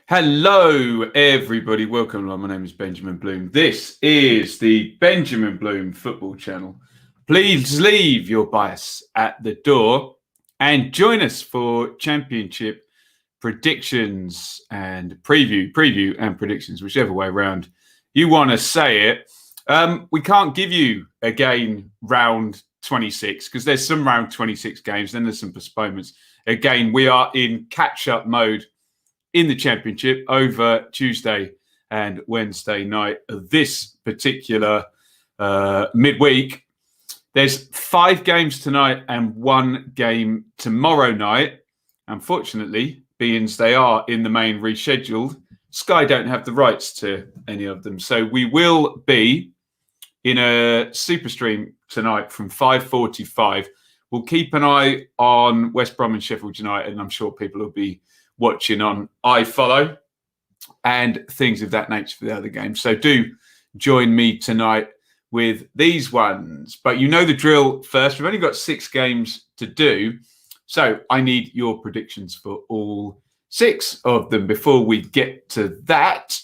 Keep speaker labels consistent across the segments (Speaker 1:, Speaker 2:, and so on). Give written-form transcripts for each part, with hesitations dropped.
Speaker 1: Hello, everybody. Welcome along. My name is Benjamin Bloom. This is the Benjamin Bloom Football Channel. Please leave your bias at the door and join us for Championship predictions and preview and predictions, whichever way around you want to say it. We can't give you again round 26 because there's some round 26 games, then there's some postponements. Again, we are in catch-up mode in the Championship over Tuesday and Wednesday night of this particular midweek. There's 5 games tonight and 1 game tomorrow night. Unfortunately, being they are in the main rescheduled, Sky don't have the rights to any of them. So we will be in a super stream tonight from 5:45. We'll keep an eye on West Brom and Sheffield United, and I'm sure people will be watching on iFollow and things of that nature for the other games. So do join me tonight with these ones. But you know the drill first. We've only got 6 games to do. So I need your predictions for all 6 of them. Before we get to that,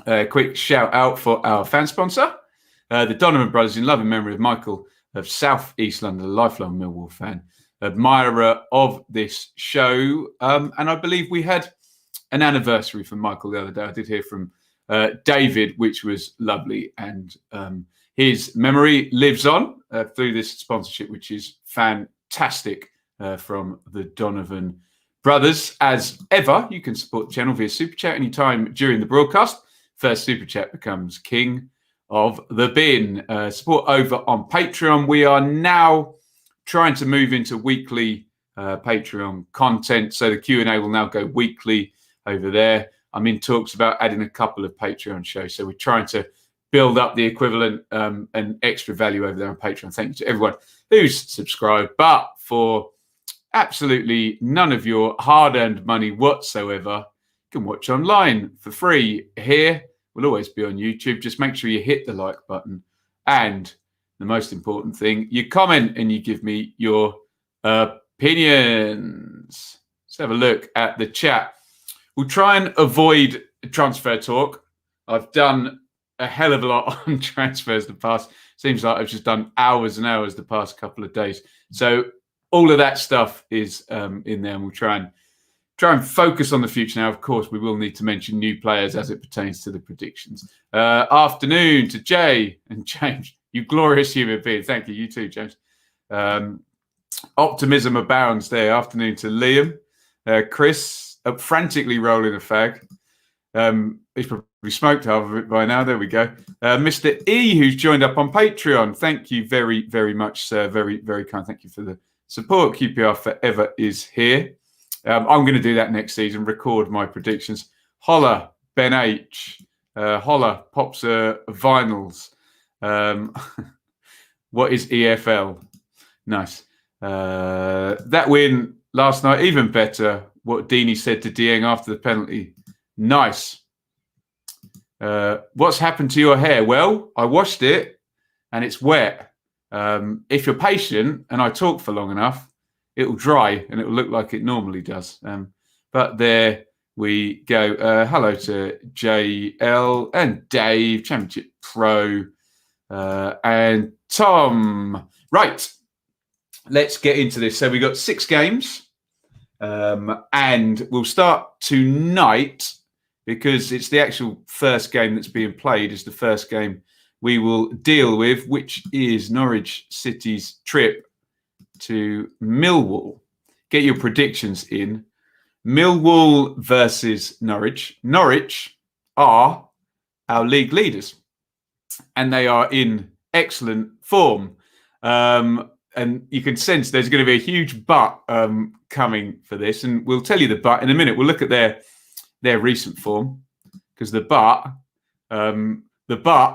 Speaker 1: a quick shout out for our fan sponsor, the Donovan brothers, in loving memory of Michael of South East London, a lifelong Millwall fan, admirer of this show. And I believe we had an anniversary from Michael the other day. I did hear from David, which was lovely. And his memory lives on through this sponsorship, which is fantastic from the Donovan brothers. As ever, you can support the channel via Super Chat anytime during the broadcast. First Super Chat becomes king of the bin. Support over on Patreon. We are now trying to move into weekly Patreon content. So the Q&A will now go weekly over there. I'm in talks about adding a couple of Patreon shows. So we're trying to build up the equivalent and extra value over there on Patreon. Thank you to everyone who's subscribed. But for absolutely none of your hard-earned money whatsoever, you can watch online for free here. We'll always be on YouTube. Just make sure you hit the like button. And the most important thing, you comment and you give me your opinions. Let's have a look at the chat. We'll try and avoid transfer talk. I've done a hell of a lot on transfers the past. Seems like I've just done hours and hours the past couple of days. So all of that stuff is in there, and we'll try and focus on the future. Now, of course, we will need to mention new players as it pertains to the predictions. Afternoon to Jay and James. You glorious human being. Thank you. You too, James. Optimism abounds there. Afternoon to Liam. Chris, frantically rolling a fag. He's probably smoked half of it by now. There we go. Mr. E, who's joined up on Patreon. Thank you very, very much, sir. Very, very kind. Thank you for the support. QPR forever is here. I'm going to do that next season, record my predictions. Holla, Ben H. Holla, pops vinyls. What is EFL? Nice. That win last night, even better. What Deeney said to Dieng after the penalty. Nice. What's happened to your hair? Well, I washed it and it's wet. If you're patient and I talk for long enough, it'll dry and it'll look like it normally does. But there we go. Hello to JL and Dave, Championship Pro, and Tom. Right, let's get into this. So we got 6 games, and we'll start tonight because it's the actual first game that's being played. Is the first game we will deal with, which is Norwich City's trip to Millwall. Get your predictions in. Millwall versus Norwich. Norwich are our league leaders, and they are in excellent form. And you can sense there's going to be a huge but coming for this, and we'll tell you the but in a minute. We'll look at their recent form because the but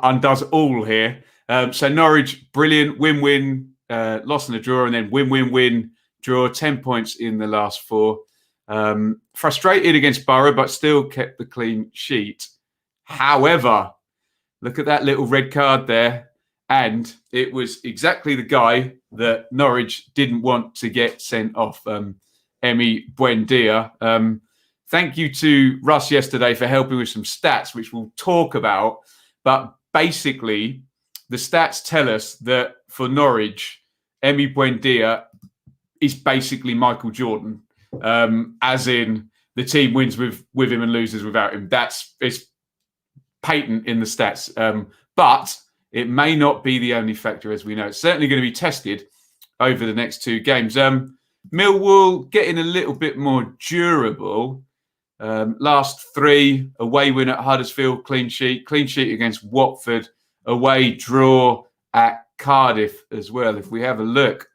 Speaker 1: undoes all here. So Norwich, brilliant, win-win. Lost in a draw and then win, draw, 10 points in the last 4. Frustrated against Borough, but still kept the clean sheet. However, look at that little red card there. And it was exactly the guy that Norwich didn't want to get sent off, Emi Buendia. thank you to Russ yesterday for helping with some stats, which we'll talk about. But basically, the stats tell us that for Norwich, Emi Buendia is basically Michael Jordan, as in the team wins with him and loses without him. It's patent in the stats. But it may not be the only factor, as we know. It's certainly going to be tested over the next 2 games. Millwall getting a little bit more durable. Last 3, away win at Huddersfield, clean sheet against Watford, away draw at Cardiff as well. If we have a look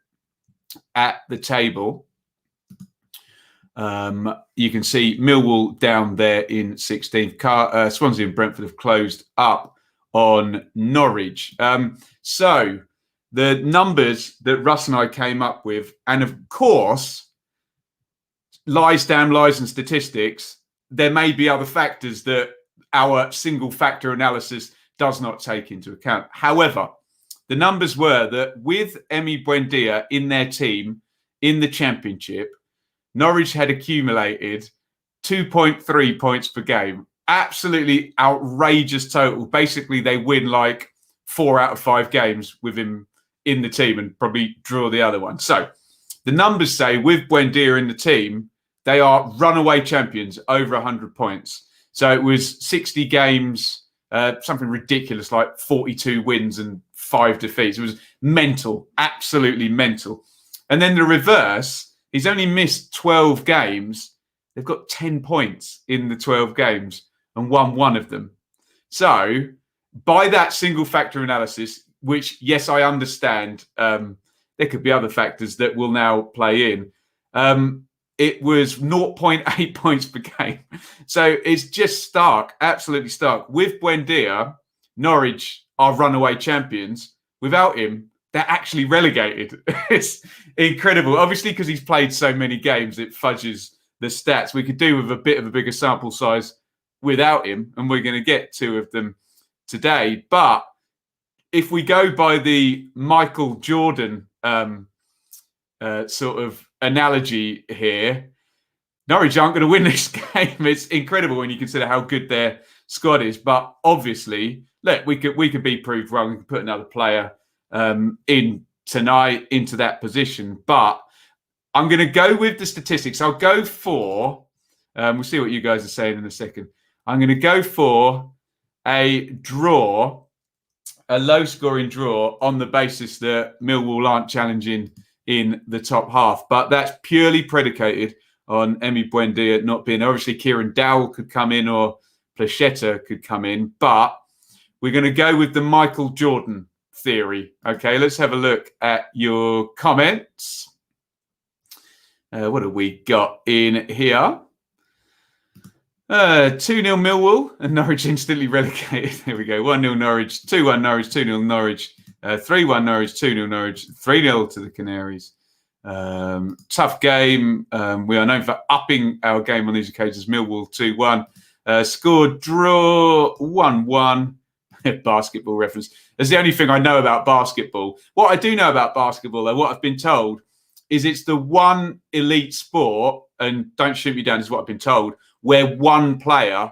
Speaker 1: at the table, you can see Millwall down there in 16th. Swansea and Brentford have closed up on Norwich. So the numbers that Russ and I came up with, and of course, lies, damn lies and statistics, there may be other factors that our single factor analysis does not take into account. However, the numbers were that with Emi Buendia in their team in the Championship, Norwich had accumulated 2.3 points per game. Absolutely outrageous total. Basically, they win like 4 out of 5 games with him in the team and probably draw the other one. So the numbers say with Buendia in the team, they are runaway champions, over 100 points. So it was 60 games, something ridiculous like 42 wins and 5 defeats. It was mental, absolutely mental. And then the reverse, he's only missed 12 games. They've got 10 points in the 12 games and won 1 of them. So by that single factor analysis, which, yes, I understand, there could be other factors that will now play in. It was 0.8 points per game. So it's just stark, absolutely stark. With Buendia, Norwich are runaway champions. Without him, they're actually relegated. It's incredible. Obviously, because he's played so many games, it fudges the stats. We could do with a bit of a bigger sample size without him, and we're going to get 2 of them today. But if we go by the Michael Jordan sort of analogy here, Norwich aren't going to win this game. It's incredible when you consider how good their squad is. But obviously, look, we could be proved wrong. We could put another player in tonight into that position. But I'm going to go with the statistics. I'll go for, we'll see what you guys are saying in a second. I'm going to go for a draw, a low-scoring draw on the basis that Millwall aren't challenging in the top half. But that's purely predicated on Emi Buendia not being. Obviously, Kieran Dowell could come in or Placheta could come in. But we're going to go with the Michael Jordan theory. Okay, let's have a look at your comments. What have we got in here? 2-0 Millwall and Norwich instantly relegated. There we go. 1-0 Norwich, 2-1 Norwich, 2-0 Norwich, 3-1 Norwich, 2-0 Norwich, 3-0 to the Canaries. Tough game. We are known for upping our game on these occasions. Millwall 2-1. Scored draw 1-1. Basketball reference. That's the only thing I know about basketball. What I do know about basketball, though, what I've been told, is it's the one elite sport, and don't shoot me down, is what I've been told, where one player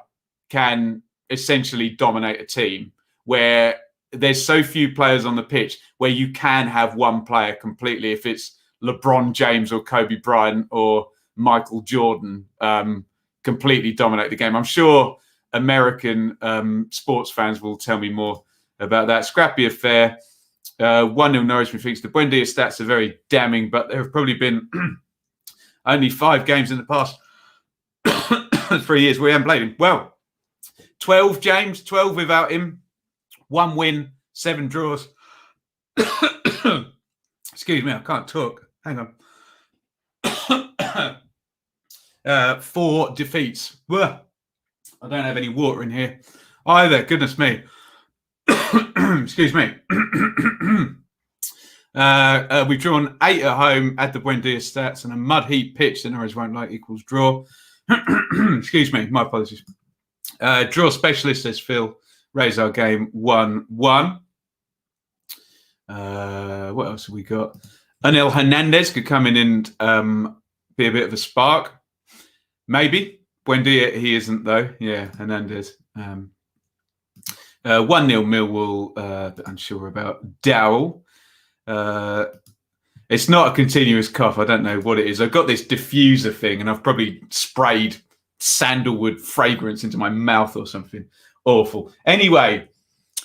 Speaker 1: can essentially dominate a team, where there's so few players on the pitch where you can have one player completely, if it's LeBron James or Kobe Bryant or Michael Jordan, completely dominate the game. I'm sure American sports fans will tell me more about that. Scrappy affair. 1-0 Norwich, methinks the Buendia stats are very damning, but there have probably been only 5 games in the past 3 years we haven't played him. Well, 12, James, 12 without him. 1 win, 7 draws. Excuse me, I can't talk. Hang on. 4 defeats. Well, I don't have any water in here either. Goodness me. Excuse me. We've drawn 8 at home at the Buendia stats, and a mud heap pitch that Norwich won't like equals draw. Excuse me, my apologies. Draw specialist, says Phil. Raise our game 1-1. What else have we got? Anel Hernandez could come in and be a bit of a spark. Maybe, Buendia, he isn't though. Yeah, Hernandez. 1-0 Millwall, unsure about. Dowell. It's not a continuous cough. I don't know what it is. I've got this diffuser thing and I've probably sprayed sandalwood fragrance into my mouth or something awful. Anyway,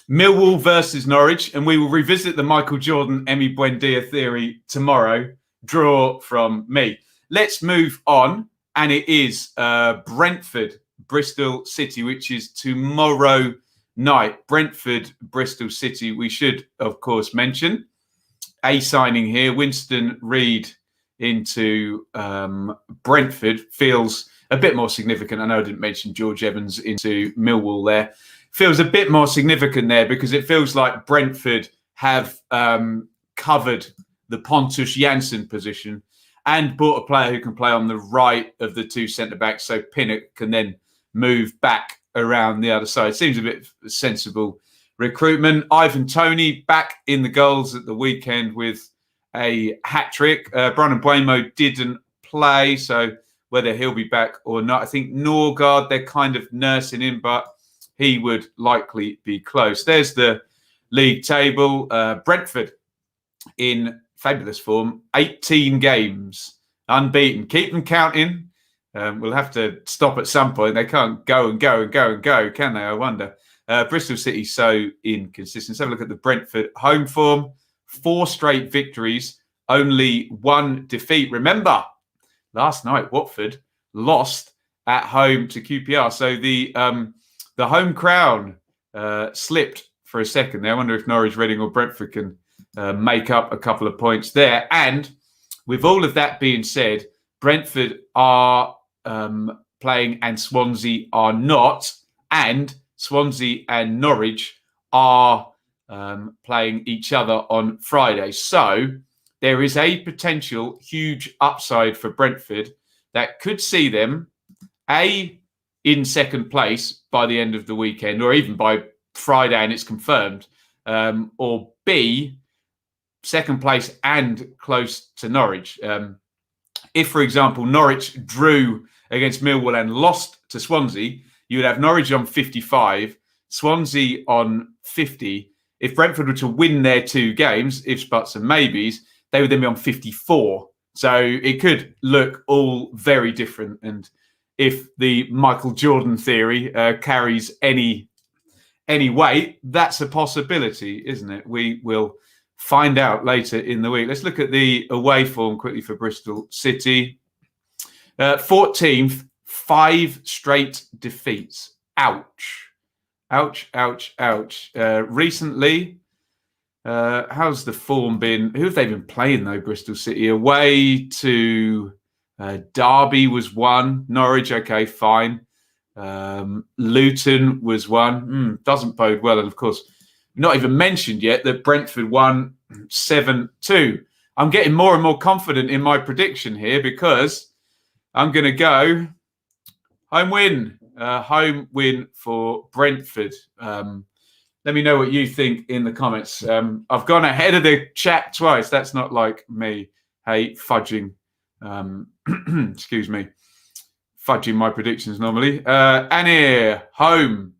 Speaker 1: Millwall versus Norwich, and we will revisit the Michael Jordan, Emi Buendia theory tomorrow. Draw from me. Let's move on, and it is Brentford, Bristol City, which is tomorrow night. Brentford, Bristol City. We should, of course, mention a signing here. Winston Reid into Brentford feels a bit more significant. I know I didn't mention George Evans into Millwall there. Feels a bit more significant there because it feels like Brentford have covered the Pontus Jansson position and bought a player who can play on the right of the two centre-backs so Pinnock can then move back around the other side. Seems a bit sensible recruitment. Ivan Toney back in the goals at the weekend with a hat-trick. Brian Mbeumo didn't play, so whether he'll be back or not. I think Norgard, they're kind of nursing him, but he would likely be close. There's the league table. Brentford in fabulous form. 18 games, unbeaten. Keep them counting. We'll have to stop at some point. They can't go and go and go and go, can they? I wonder. Bristol City so inconsistent. Let's have a look at the Brentford home form. 4 straight victories, only 1 defeat. Remember, last night Watford lost at home to QPR. So the home crown slipped for a second there. I wonder if Norwich, Reading or Brentford can make up a couple of points there. And with all of that being said, Brentford are playing and Swansea are not. And Swansea and Norwich are playing each other on Friday. So there is a potential huge upside for Brentford that could see them, A, in second place by the end of the weekend, or even by Friday and it's confirmed, or B, second place and close to Norwich. If, for example, Norwich drew against Millwall and lost to Swansea, you would have Norwich on 55, Swansea on 50. If Brentford were to win their 2 games, ifs, buts and maybes, they would then be on 54. So it could look all very different. And if the Michael Jordan theory carries any weight, that's a possibility, isn't it? We will find out later in the week. Let's look at the away form quickly for Bristol City. 14th, 5 straight defeats. Ouch. Ouch, ouch, ouch. Recently, how's the form been? Who have they been playing, though, Bristol City? Away to Derby was 1. Norwich, okay, fine. Luton was 1. Doesn't bode well. And, of course, not even mentioned yet that Brentford won 7-2. I'm getting more and more confident in my prediction here because I'm going to go home win. Home win for Brentford. Let me know what you think in the comments. I've gone ahead of the chat twice. That's not like me. Hey, fudging. Excuse me. Fudging my predictions normally. Anir, home.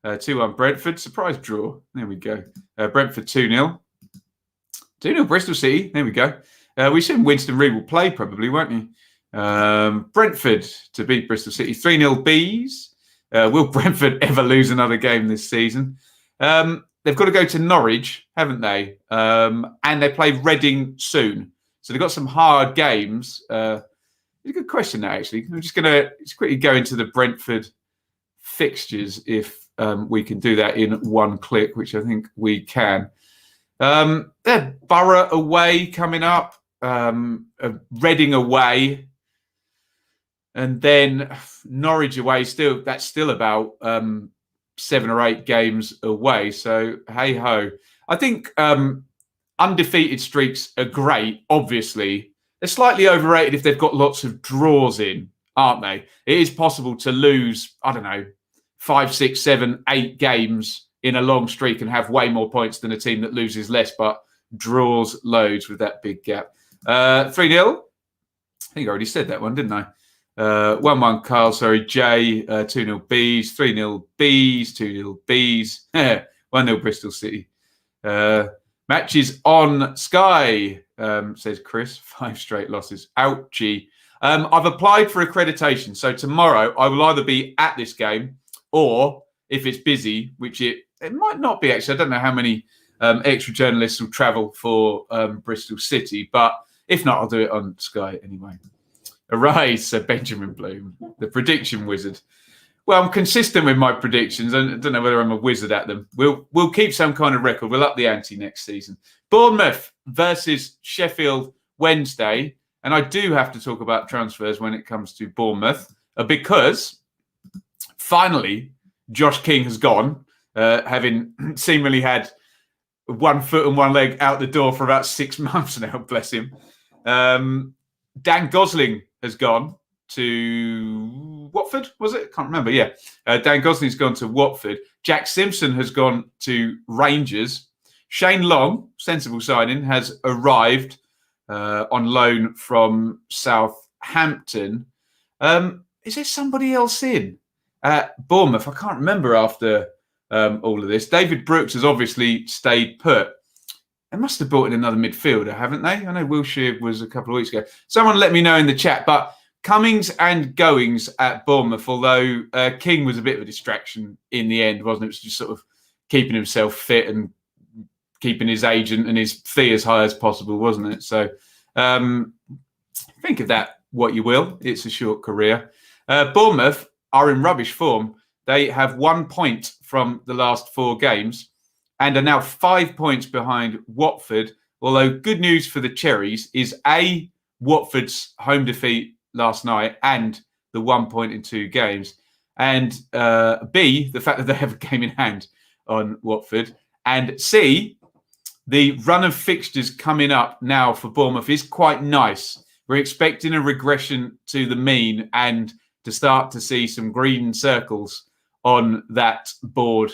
Speaker 1: 2-1 Brentford. Surprise draw. There we go. Brentford 2-0. 2-0 Bristol City. There we go. We said Winston Reid will play probably, won't he? Brentford to beat Bristol City. 3-0 Bees. Will Brentford ever lose another game this season? They've got to go to Norwich, haven't they? And they play Reading soon. So they've got some hard games. It's a good question, actually. I'm just going to quickly go into the Brentford fixtures if we can do that in one click, which I think we can. They're Borough away coming up, Reading away, and then Norwich away. That's still about 7 or 8 games away. So hey ho, I think undefeated streaks are great. Obviously, they're slightly overrated if they've got lots of draws in, aren't they? It is possible to lose, I don't know, 5, 6, 7, 8 games in a long streak and have way more points than a team that loses less but draws loads with that big gap. 3-0. I think I already said that one, didn't I? 1-1 Carl, sorry, Jay, 2-0 Bees, 3-0 Bees, 2-0 Bees, 1-0 Bristol City. Matches on Sky, says Chris, 5 straight losses. Ouchie. I've applied for accreditation, so tomorrow I will either be at this game or if it's busy, which it might not be actually. I don't know how many extra journalists will travel for Bristol City, but if not, I'll do it on Sky anyway. Arise, Sir Benjamin Bloom, the prediction wizard. Well, I'm consistent with my predictions. I don't know whether I'm a wizard at them. We'll keep some kind of record. We'll up the ante next season. Bournemouth versus Sheffield Wednesday. And I do have to talk about transfers when it comes to Bournemouth because finally Josh King has gone, having seemingly had 1 foot and 1 leg out the door for about 6 months now, bless him. Dan Gosling has gone to Watford, was it? Can't remember. Yeah. Dan Gosling's gone to Watford. Jack Simpson has gone to Rangers. Shane Long, sensible signing, has arrived on loan from Southampton. Is there somebody else in at Bournemouth? I can't remember after all of this. David Brooks has obviously stayed put. They must have brought in another midfielder, haven't they? I know Wilshere was a couple of weeks ago. Someone let me know in the chat. But comings and goings at Bournemouth, although King was a bit of a distraction in the end, wasn't it? It was just sort of keeping himself fit and keeping his agent and his fee as high as possible, wasn't it? So think of that what you will. It's a short career. Bournemouth are in rubbish form. They have 1 point from the last 4 games and are now 5 points behind Watford. Although good news for the Cherries is A, Watford's home defeat last night and the 1 point in 2 games. And B, the fact that they have a game in hand on Watford. And C, the run of fixtures coming up now for Bournemouth is quite nice. We're expecting a regression to the mean and to start to see some green circles on that board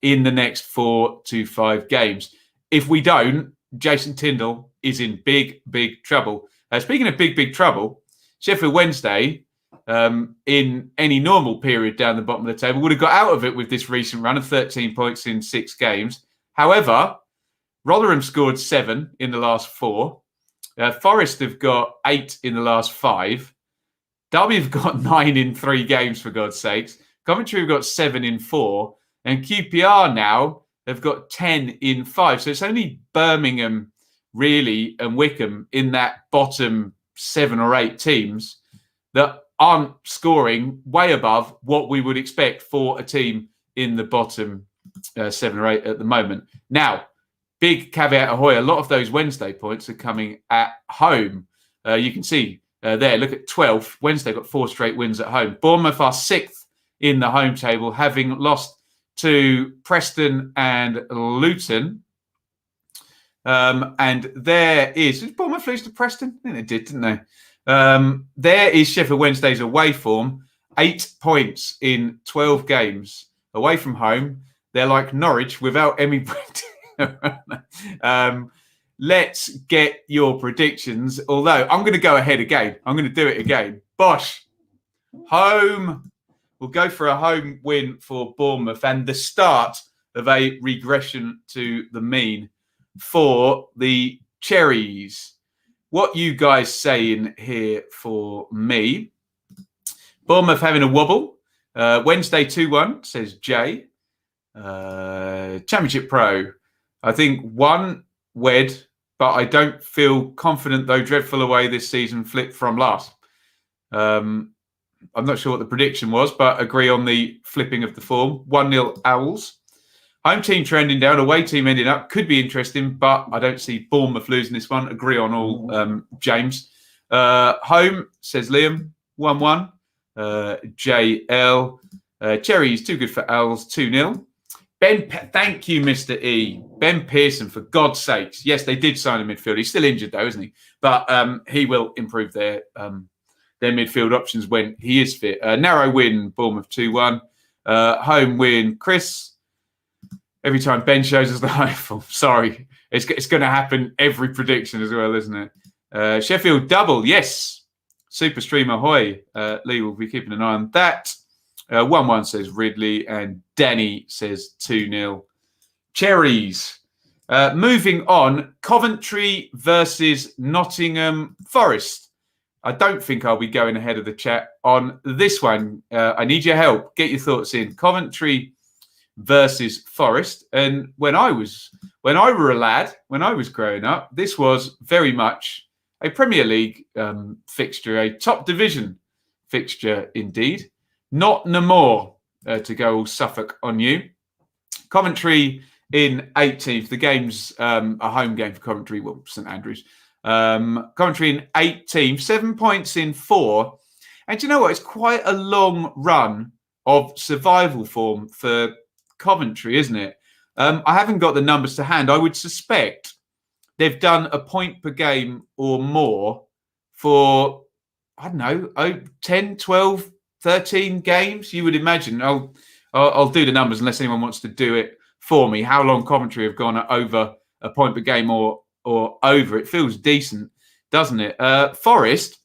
Speaker 1: in the next 4 to 5 games. If we don't, Jason Tindall is in big, big trouble. Speaking of big, big trouble, Sheffield Wednesday, in any normal period down the bottom of the table, would have got out of it with this recent run of 13 points in 6 games. However, Rotherham scored 7 in the last 4. Forest have got 8 in the last 5. Derby have got 9 in 3 games, for God's sakes. Coventry have got 7 in 4. And QPR now have got 10 in 5. So it's only Birmingham, really, and Wickham in that bottom 7 or 8 teams that aren't scoring way above what we would expect for a team in the bottom 7 or 8 at the moment. Now, big caveat ahoy, a lot of those Wednesday points are coming at home. You can see there, look at 12th. Wednesday got 4 straight wins at home. Bournemouth are 6th in the home table, having lost to Preston and Luton. And there is... Did Bournemouth lose to Preston? I think they did, didn't they? There is Sheffield Wednesday's away form. 8 points in 12 games away from home. They're like Norwich without Emmy Brady. Let's get your predictions. Although I'm going to go ahead again. I'm going to do it again. Bosh. Home. We'll go for a home win for Bournemouth and the start of a regression to the mean for the Cherries. What you guys saying here for me? Bournemouth having a wobble. Wednesday 2-1, says Jay. Championship Pro. I think 1 Wed, but I don't feel confident, though dreadful away this season, flipped from last. I'm not sure what the prediction was, but agree on the flipping of the form. 1-0 Owls. Home team trending down, away team ending up. Could be interesting, but I don't see Bournemouth losing this one. Agree on all, James. Home, says Liam. 1-1. JL. Cherries, too good for Owls. 2-0. Thank you, Mr. E. Ben Pearson, for God's sakes. Yes, they did sign a midfielder. He's still injured, though, isn't he? But he will improve their midfield options when he is fit. Narrow win, Bournemouth 2-1. Home win, Chris. Every time Ben shows us the home form. Sorry. It's going to happen every prediction as well, isn't it? Sheffield double, yes. Super Stream Ahoy. Lee will be keeping an eye on that. 1-1 says Ridley, and Danny says 2-0. Cherries. Moving on, Coventry versus Nottingham Forest. I don't think I'll be going ahead of the chat on this one. I need your help. Get your thoughts in. Coventry versus Forest. And when I were a lad, when I was growing up, this was very much a Premier League fixture, a top division fixture indeed. Not no more to go all Suffolk on you. Coventry in 18th. The game's a home game for Coventry. Well, St Andrews. Coventry in 18th. 7 points in 4. And do you know what? It's quite a long run of survival form for Coventry, isn't it? I haven't got the numbers to hand. I would suspect they've done a point per game or more for, I don't know, 10, 12, 13 games, you would imagine. I'll do the numbers unless anyone wants to do it for me. How long Coventry have gone over a point per game or over. It feels decent, doesn't it? Forest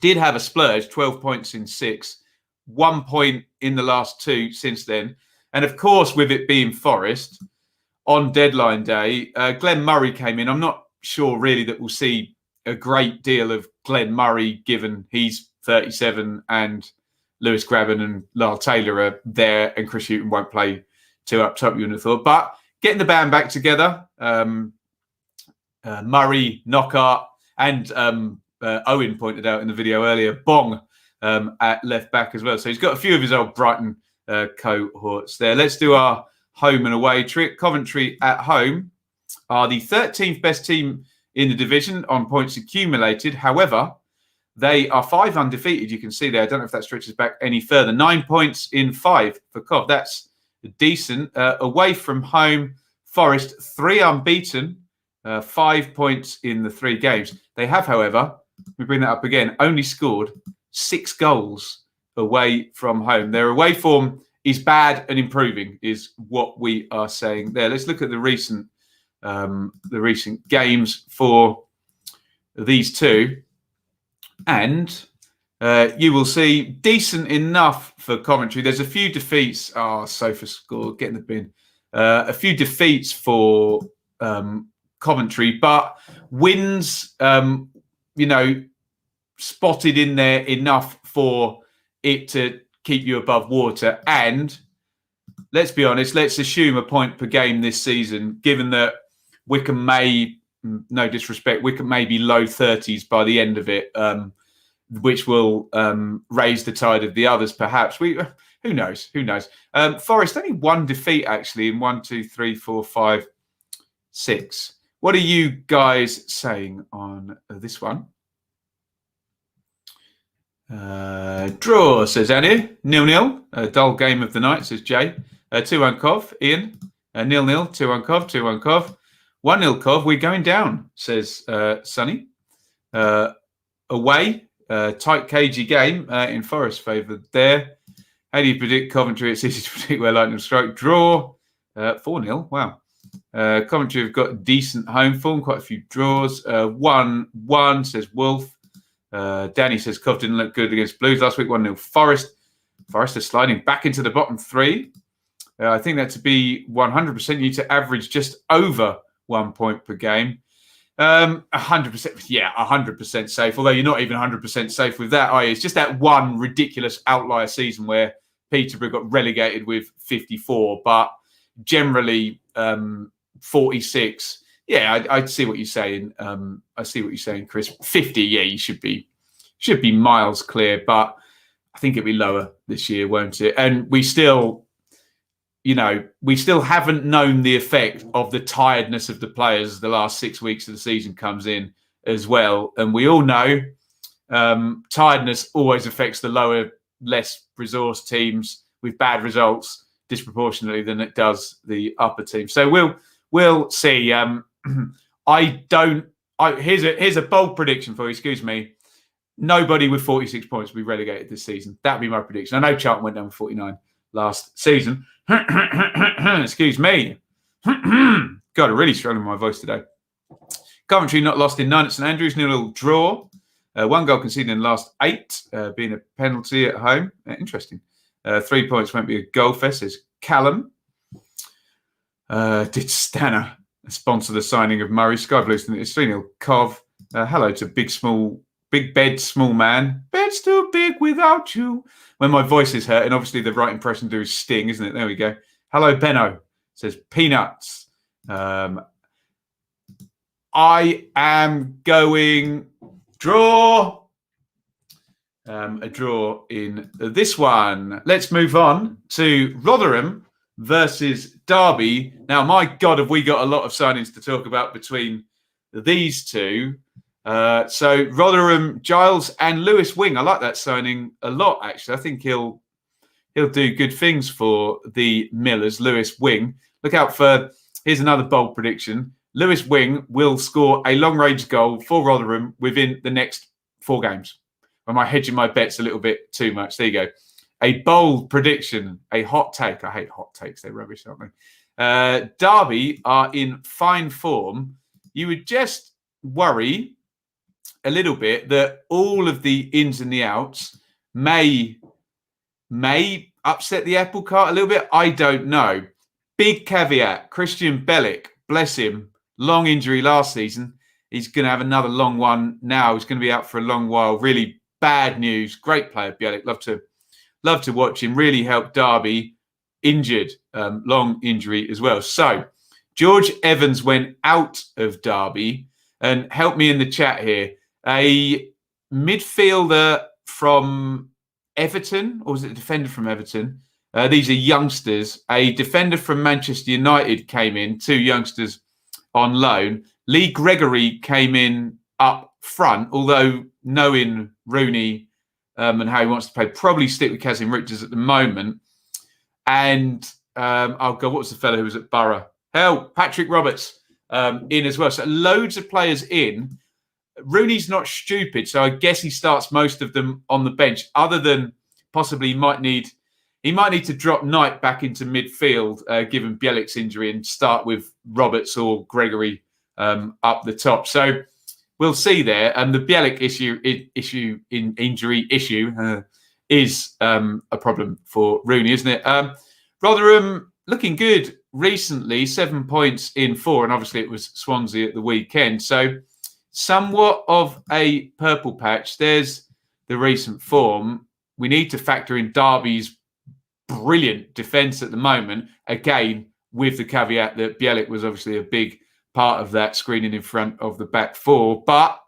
Speaker 1: did have a splurge, 12 points in 6, 1 point in the last 2 since then. And of course, with it being Forest, on deadline day, Glenn Murray came in. I'm not sure really that we'll see a great deal of Glenn Murray, given he's 37 and Lewis Grabban and Lyle Taylor are there, and Chris Hughton won't play 2 up top, you would have thought. But getting the band back together, Murray, Knockhart, and Owen pointed out in the video earlier, Bong at left back as well. So he's got a few of his old Brighton cohorts there. Let's do our home and away trick. Coventry at home are the 13th best team in the division on points accumulated. However, they are 5 undefeated. You can see there. I don't know if that stretches back any further. 9 points in 5 for Cov. That's decent. Away from home, Forest 3 unbeaten, 5 points in the 3 games. They have, however, we bring that up again, only scored 6 goals away from home. Their away form is bad and improving, is what we are saying there. Let's look at the recent games for these two. And you will see decent enough for Coventry. There's a few defeats. Sofa score, get in the bin. A few defeats for Coventry, but wins, spotted in there enough for it to keep you above water. And let's be honest, let's assume a point per game this season, given that Wycombe may, no disrespect, Wycombe may be low 30s by the end of it, which will raise the tide of the others, perhaps. Who knows? Forest, only 1 defeat, actually, in 1, 2, 3, 4, 5, 6. What are you guys saying on this one? Draw, says Annie. 0-0. A dull game of the night, says Jay. 2-1 Cov. Ian. 0-0. 2-1 Cov. 2-1 Cov. 1-0 Cov. We're going down, says Sonny. Away. Tight, cagey game in Forest favour there. How do you predict Coventry? It's easy to predict where lightning will strike. Draw. 4-0. Wow. Coventry have got decent home form. Quite a few draws. 1-1, says Wolf. Danny says Cov didn't look good against Blues last week. 1-0 Forest. Forest are sliding back into the bottom 3. I think that to be 100%, you need to average just over 1 point per game. 100%, yeah, 100% safe. Although you're not even 100% safe with that, are you? It's just that one ridiculous outlier season where Peterborough got relegated with 54, but generally 46. Yeah, I see what you're saying. I see what you're saying, Chris. 50, yeah, you should be miles clear, but I think it'll be lower this year, won't it? And we still haven't known the effect of the tiredness of the players as the last 6 weeks of the season comes in as well. And we all know tiredness always affects the lower, less resourced teams with bad results disproportionately than it does the upper team. So we'll see. Here's a bold prediction for you. Excuse me. Nobody with 46 points will be relegated this season. That'd be my prediction. I know Charlton went down with 49 last season. Excuse me. God, I'm really struggling with my voice today. Coventry not lost in 9 at St Andrews. 0-0 draw. 1 goal conceded in the last 8, being a penalty at home. Interesting. 3 points won't be a goal fest, says Callum. Did Stanner sponsor the signing of Murray? Sky Blues, it's 3-0. Cov. Hello to Big Bed, Small Man. Bed's too big without you. When my voice is hurt, and obviously the right impression to do is Sting, isn't it? There we go. Hello, Benno. Says Peanuts. I am going draw. A draw in this one. Let's move on to Rotherham versus Derby. Now, my God, have we got a lot of signings to talk about between these two. So Rotherham, Giles and Lewis Wing. I like that signing a lot, actually. I think he'll do good things for the Millers. Lewis Wing. Look out for, here's another bold prediction. Lewis Wing will score a long-range goal for Rotherham within the next 4 games. Am I hedging my bets a little bit too much? There you go. A bold prediction, a hot take. I hate hot takes. They're rubbish, aren't they? Derby are in fine form. You would just worry a little bit that all of the ins and the outs may upset the apple cart a little bit. I don't know. Big caveat. Christian Bellick, bless him, long injury last season. He's going to have another long one now. He's going to be out for a long while. Really bad news. Great player, Bellick. Love to watch him. Really helped Derby. Injured, long injury as well. So George Evans went out of Derby, and help me in the chat here. A midfielder from Everton, or was it a defender from Everton? These are youngsters. A defender from Manchester United came in, 2 youngsters on loan. Lee Gregory came in up front, although knowing Rooney and how he wants to play, probably stick with Kazim Richards at the moment. And, oh God, what was the fellow who was at Borough? Patrick Roberts in as well. So loads of players in. Rooney's not stupid, so I guess he starts most of them on the bench, other than possibly he might need to drop Knight back into midfield, given Bielik's injury, and start with Roberts or Gregory up the top. So we'll see there. And the Bielik injury issue is a problem for Rooney, isn't it? Rotherham looking good recently, 7 points in 4, and obviously it was Swansea at the weekend. So somewhat of a purple patch. There's the recent form. We need to factor in Derby's brilliant defence at the moment, again, with the caveat that Bielik was obviously a big part of that screening in front of the back 4. But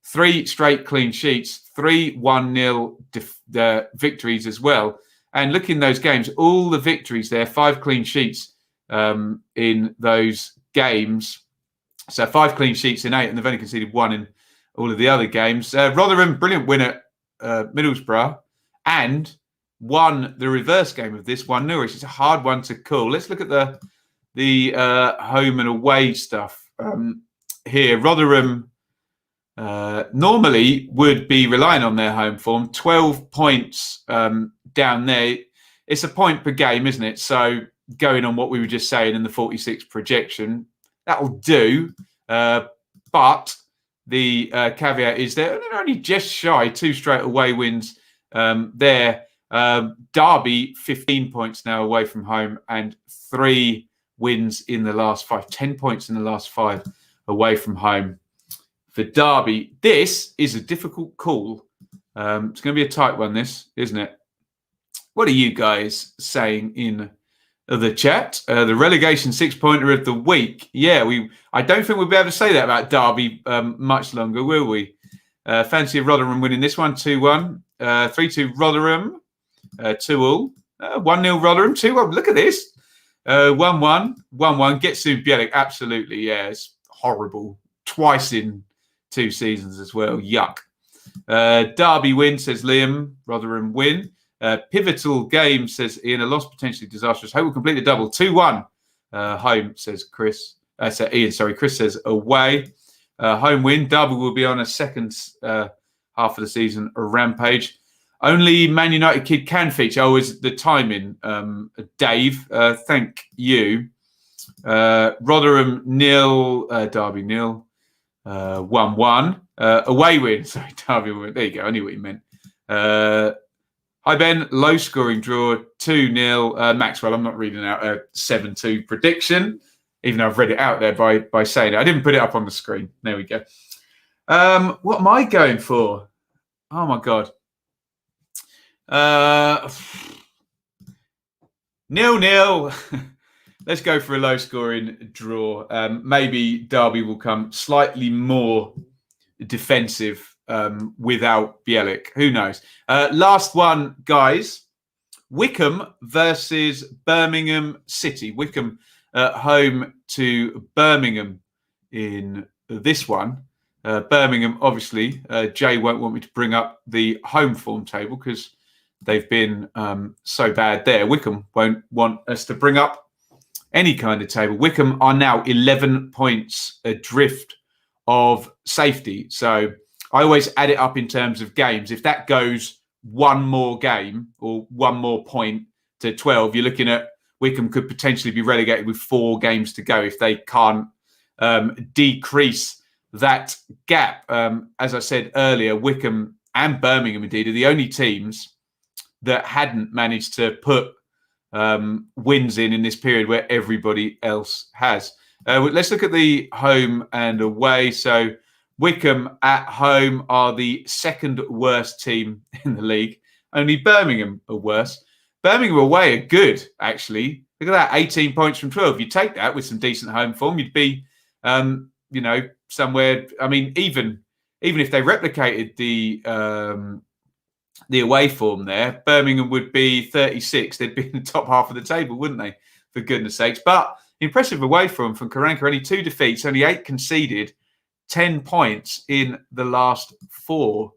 Speaker 1: 3 straight clean sheets, 3 1-0 victories as well. And look in those games, all the victories there, 5 clean sheets in those games. So 5 clean sheets in 8, and they've only conceded 1 in all of the other games. Rotherham, brilliant win at Middlesbrough, and won the reverse game of this 1-0. It's a hard one to call. Let's look at the home and away stuff here. Rotherham normally would be relying on their home form. 12 points down there. It's a point per game, isn't it? So going on what we were just saying in the 46 projection, that'll do. But the caveat is they're only just shy, 2 straight away wins there. Derby, 15 points now away from home, and 3 wins in the last 5. 10 points in the last 5 away from home for Derby. This is a difficult call. It's going to be a tight one, this, isn't it? What are you guys saying in the chat? The relegation 6-pointer of the week. Yeah, I don't think we'll be able to say that about Derby much longer, will we? Fancy Rotherham winning this one, 2-1. 3-2 Rotherham, 2-all. 1-0 Rotherham, 2-1. Look at this. 1-1, 1-1. Getsu Bielik, absolutely, yeah. It's horrible. Twice in 2 seasons as well. Yuck. Derby win, says Liam. Rotherham win. Pivotal game, says Iain. A loss potentially disastrous. Hope we'll complete the double. 2-1 home, says Chris. Iain, sorry. Chris says away. Home win. Derby will be on a second half of the season, a rampage. Only Man United kid can feature. Oh, is the timing, Dave? Thank you. Rotherham 0, Derby 0, 1-1. away win. Sorry, Derby win. There you go. I knew what you meant. Hi, Ben. Low scoring draw, 2-0. Maxwell, I'm not reading out a 7-2 prediction, even though I've read it out there by saying it. I didn't put it up on the screen. There we go. What am I going for? Oh, my God. 0-0. Let's go for a low scoring draw. Maybe Derby will come slightly more defensive without Bielik. Who knows? Last one, guys. Wickham versus Birmingham City. Wickham home to Birmingham in this one. Birmingham, obviously, Jay won't want me to bring up the home form table because they've been so bad there. Wickham won't want us to bring up any kind of table. Wickham are now 11 points adrift of safety. So I always add it up in terms of games. If that goes one more game or one more point to 12, you're looking at Wickham could potentially be relegated with 4 games to go if they can't decrease that gap. As I said earlier, Wickham and Birmingham, indeed, are the only teams that hadn't managed to put wins in this period where everybody else has. Let's look at the home and away. So Wickham at home are the second worst team in the league. Only Birmingham are worse. Birmingham away are good, actually. Look at that, 18 points from 12. You take that with some decent home form, you'd be, somewhere. I mean, even if they replicated the away form there, Birmingham would be 36. They'd be in the top half of the table, wouldn't they? For goodness sakes. But impressive away form from Karanka. Only 2 defeats, only 8 conceded, 10 points in the last 5.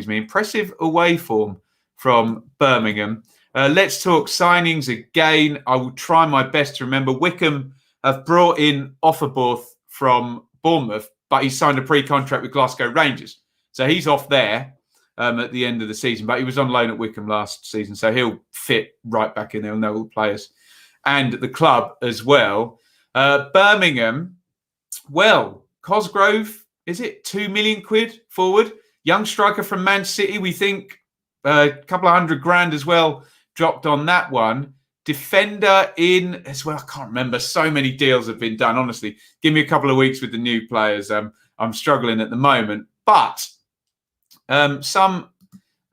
Speaker 1: Impressive away form from Birmingham. Let's talk signings again. I will try my best to remember. Wickham have brought in Offerborth from Bournemouth, but he signed a pre-contract with Glasgow Rangers. So he's off there at the end of the season, but he was on loan at Wickham last season, so he'll fit right back in there. He'll know all the players and the club as well. Birmingham, well, Cosgrove, is it 2 million quid forward? Young striker from Man City, we think a couple of $100,000 as well dropped on that one. Defender in as well. I can't remember. So many deals have been done. Honestly, give me a couple of weeks with the new players. I'm struggling at the moment, but some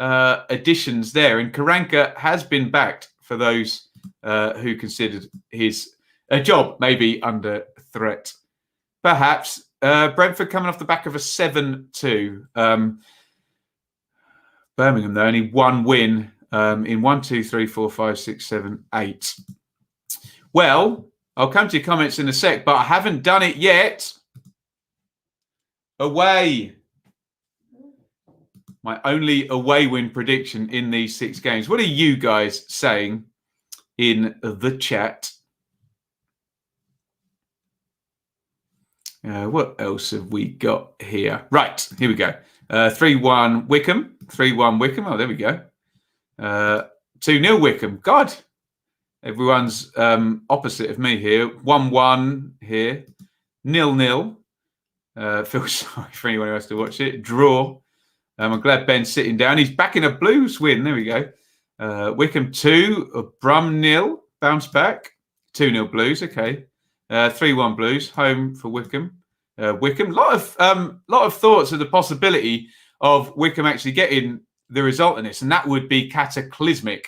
Speaker 1: additions there. And Karanka has been backed for those who considered his job maybe under threat. Perhaps Brentford coming off the back of a 7-2. Birmingham, though, only 1 win in 1, 2, 3, 4, 5, 6, 7, 8. Well, I'll come to your comments in a sec, but I haven't done it yet. Away. My only away win prediction in these 6 games. What are you guys saying in the chat? What else have we got here? Right, here we go. 3-1 Wickham. 3-1 Wickham. Oh, there we go. 2-0 Wickham. God, everyone's opposite of me here. 1-1 here. 0-0. Feel sorry for anyone who has to watch it. Draw. I'm glad Ben's sitting down. He's back in a Blues win. There we go. Wickham 2, Brum 0. Bounce back. 2-0 Blues. Okay. 3-1 Blues. Home for Wickham. Wickham. Lot of thoughts of the possibility of Wickham actually getting the result in this, and that would be cataclysmic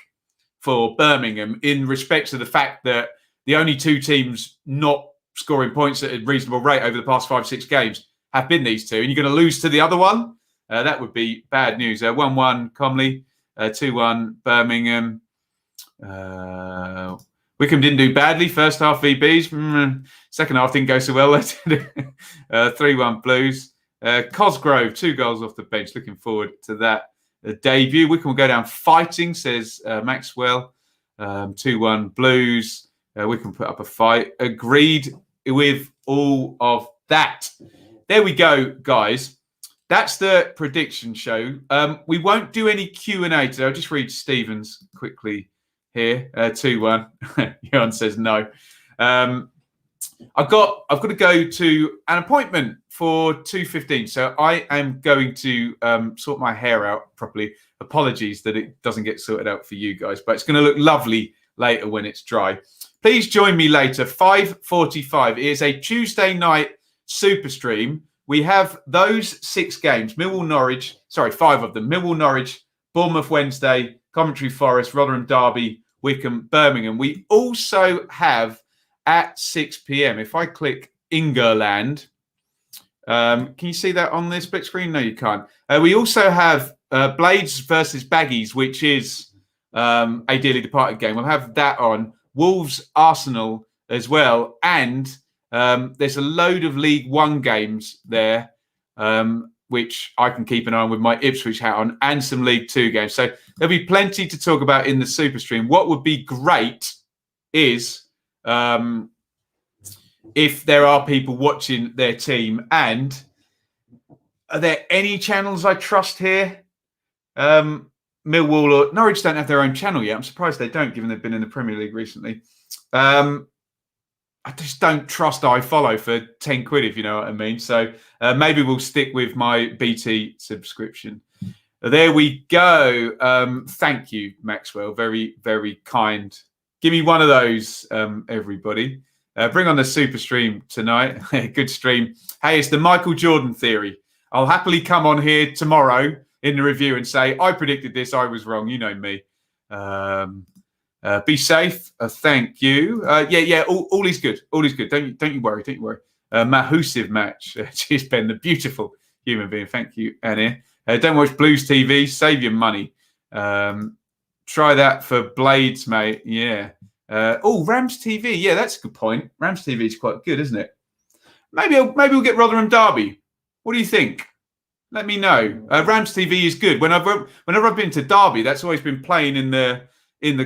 Speaker 1: for Birmingham in respect to the fact that the only 2 teams not scoring points at a reasonable rate over the past 5-6 games have been these 2, and you're going to lose to the other one. That would be bad news. 1-1 Comley, 2-1 Birmingham. Wickham didn't do badly. First half VBs. Second half didn't go so well. 3-1 Blues. Cosgrove, 2 goals off the bench. Looking forward to that debut. Wickham will go down fighting, says Maxwell. 2-1 Blues. Wickham put up a fight. Agreed with all of that. There we go, guys. That's the prediction show. We won't do any Q&A today. I'll just read Stephen's quickly here. 2-1. Iain says no. I've got to go to an appointment for 2:15, so I am going to sort my hair out properly. Apologies that it doesn't get sorted out for you guys, but it's going to look lovely later when it's dry. Please join me later, 5:45. It is a Tuesday night super stream. We have those 6 games, Millwall-Norwich, 5 of them. Millwall-Norwich, Bournemouth Wednesday, Coventry Forest, Rotherham Derby, Wycombe, Birmingham. We also have at 6 p.m. If I click Ingerland, can you see that on this split screen? No, you can't. We also have Blades versus Baggies, which is a dearly departed game. We'll have that on. Wolves, Arsenal as well. And there's a load of League One games there, which I can keep an eye on with my Ipswich hat on, and some League Two games. So there'll be plenty to talk about in the Super Stream. What would be great is if there are people watching their team. And are there any channels I trust here? Millwall or Norwich don't have their own channel yet. I'm surprised they don't, given they've been in the Premier League recently. I just don't trust iFollow for 10 quid, if you know what I mean. So maybe we'll stick with my BT subscription. There we go. Thank you, Maxwell. Very, very kind. Give me one of those, everybody. Bring on the super stream tonight. Good stream. Hey, it's the Michael Jordan theory. I'll happily come on here tomorrow in the review and say, I predicted this, I was wrong. You know me. Be safe. Thank you. All is good. All is good. Don't you worry. Don't you worry. Mahusive match. Cheers, Ben, the beautiful human being. Thank you, Annie. Don't watch Blues TV. Save your money. Try that for Blades, mate. Yeah. Rams TV. Yeah, that's a good point. Rams TV is quite good, isn't it? Maybe we'll get Rotherham Derby. What do you think? Let me know. Rams TV is good. Whenever I've been to Derby, that's always been playing in the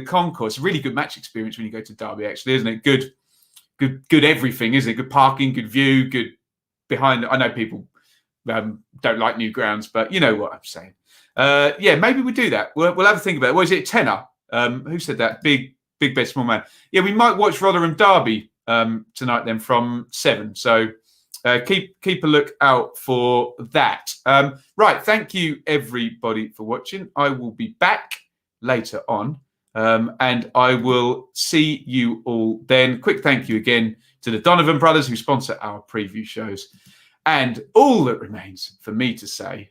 Speaker 1: concourse. Really good match experience when you go to Derby, actually, isn't it? Good everything, isn't it? Good parking, good view, good behind. I know people don't like new grounds, but you know what I'm saying. Maybe we do that. We'll have a think about it. What is it? Tenner? Who said that? Big bet, small man. Yeah, we might watch Rotherham Derby tonight then from 7. So keep a look out for that. Right. Thank you, everybody, for watching. I will be back later on. And I will see you all then. Quick thank you again to the Donovan brothers who sponsor our preview shows. And all that remains for me to say,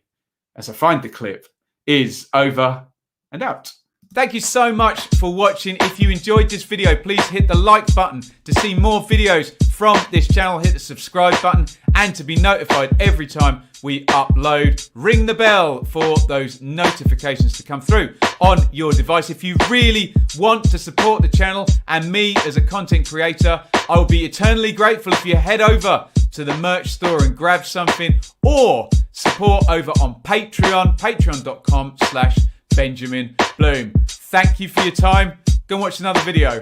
Speaker 1: as I find the clip, is over and out. Thank you so much for watching. If you enjoyed this video, please hit the like button to see more videos from this channel. Hit the subscribe button and to be notified every time we upload. Ring the bell for those notifications to come through on your device. If you really want to support the channel and me as a content creator, I will be eternally grateful if you head over to the merch store and grab something, or support over on Patreon, patreon.com/Benjamin Bloom. Thank you for your time. Go and watch another video.